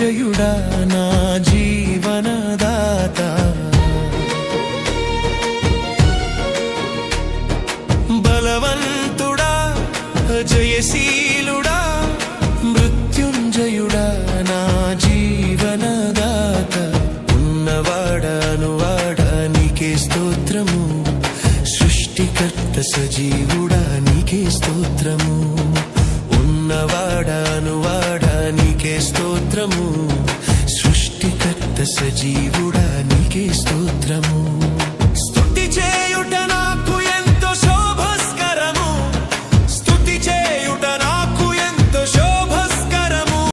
మృత్యుంజయుడా నా జీవనదాత బలవంతుడా జయశీలుడా మృత్యుంజయుడా నా జీవనదాత ఉన్నవాడా నీకే స్తోత్రము సృష్టికర్త సజీవుడా నీకే స్తోత్రము ఉన్నవాడా నీకే స్తోత్రము సృష్టికర్త సజీవుడా నీకే స్తోత్రము